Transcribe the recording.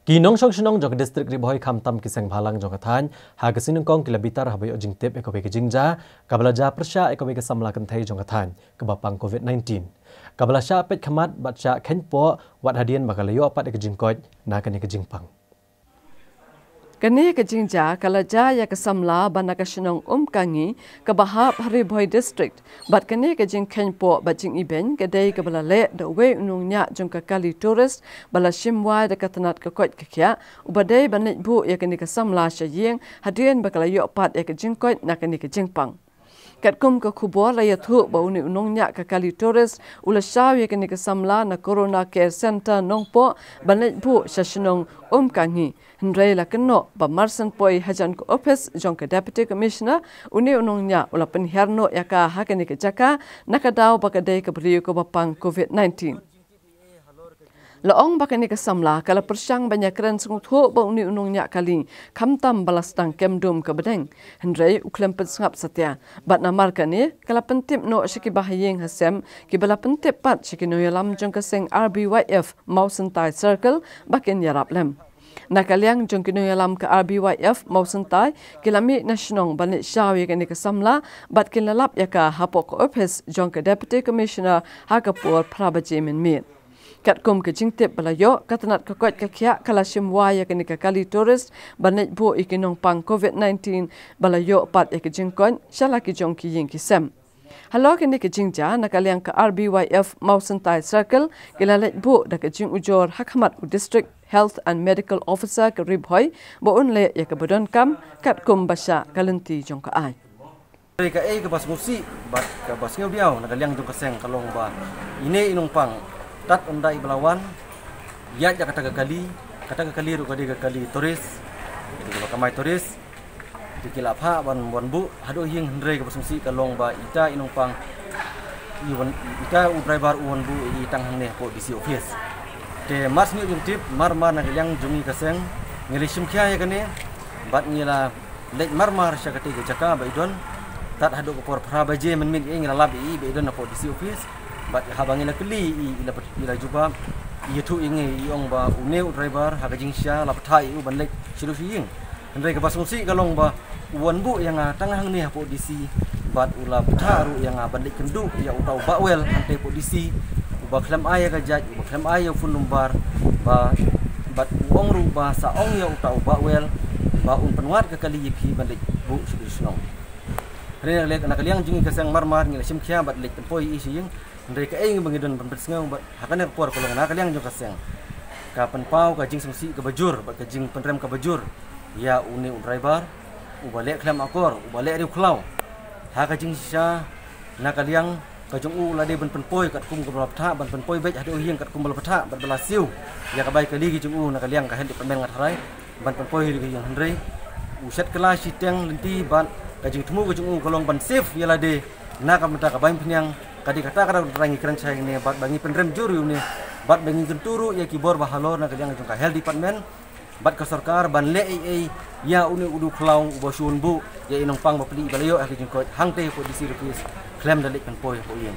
Kinong song shinong jok distrik riboy kamtam kiseng balang jok kathan ha kesinung kong kilometer habai ojing tip ekobe ke jingja kabala ja persya ekobe ke samla kentai jok kathan kebapang COVID-19 kabala sya pet khamat bat sya khenpo wat hadian bakalayo apat ke jingkoj na kani ke jingpang Kani ke jingja kalaja ya ke samla bana ke shinong kangi ke bahap riboy district bat kani ke jing khenpo bat jing iben ke dei ke bala le de we unung nya jong ke kali tourist bala shimwa de katanat ke kot ke kya ubadei banit bu ya kani ke samla sya yeng hadian bakalayo apat ya ke jingkoj na kani ke jingpang Katkum ke kubur raya thu bau ni unongnya ke kali tourist ula syaw ya kini ke samla na corona care center nongpo banit bu syasinong kangi hendrai la keno ba marsan poi hajan ko office jong ke deputy commissioner uni unongnya ula penherno ya ka ha kini ke jaka nakadaw bakadai ke beriu ko bapang COVID-19 Laong bakani ke samla kala persyang banyak keren sungut ho ba uni unungnya kali kamtam balastang kemdum ke bedeng hendrai uklem pensngap satya bat namar kani kala pentip no shiki bahayeng hasem ki bala pentip pat shiki no yalam jong keseng RBYF Mausentai Circle bakin yarap lem Nakaliang jong kino yalam ke RBYF Mausentai kilami nasionong banit syawi kani ke samla bat kilalap yaka hapok ko office jong ke deputy commissioner hakapur prabajimin mit Katkum ke jingtip balayo katanat kakot kakya kala shimwa ya kani kali tourist banit bu ikinong pang COVID-19 balayo pat ya ke jingkon shala ki jong ki ying kisem. Halo kini ke jingja nakaliang ke RBYF Mausentai Circle kilalet bu da ke jing ujor hakmat u district health and medical officer ke ribhoy bo unle ya ke bodon kam katkum basya kalenti jong ka ai. Mereka ke bas musi bat ke bas ngeudiau nakaliang jong keseng kalong ba ini inong pang tat undai belawan ya kata kali ru kali turis itu kamai turis dikilap ha wan bu hado hing hendrei ke pasungsi kalong ba ita inong pang iwan ita u driver uwan bu itang hang ne po disi office te mas ni jung tip mar na yang jungi kaseng ngeli simkhya ya kane bat ngila lek mar sya kate ke jaka ba idon tat hado ko por prabaje men ngila labi be idon po disi office bat habangila keli ila juba itu ingi iong ba uneu driver hagajing sya lapthai u banlek silu sing hendrai ke pasungsi kalong ba uwan bu yang tangah ni po disi bat ula putharu yang banlek kendu ya utau bawel ante po disi uba klam aya gajaj uba klam aya phone number ba bat uong ru ba sa ong ya utau bawel ba un penwat ke kali yipi banlek bu silu snong rena lek nakaliang jingi kasang marmar ngila simkhya bat lek tempoi ising mereka ingin mengidon penbersengau hakane puar kolong nakaliang jong kaseng kapan pau kajing sungsi ke bajur bat kajing penrem ke bajur ya uni driver ubalek klam akor ubalek riu klau ha kajing sya nakaliang kajong u lade ben penpoi kat kum ke belaptha ban penpoi bej hado hiang kat kum belaptha bat belasiu ya kabai kali gi jong u nakaliang ka hen penmen ngatrai ban penpoi ri yang hendrei uset kelas siteng lenti ban kajing temu kajong u kolong ban safe ya lade nakam ta kabai penyang kadi kata rangi keren saya ini bat bangi penrem juru ini bat bangi genturu ya kibor bahalor na kadang jong ka health department bat ka sarkar ban le ya uni udu klaung ubasun bu ya inong pang bapli balayo aki jong ko hangte ko disi rupis klem dalik kan poi ko yen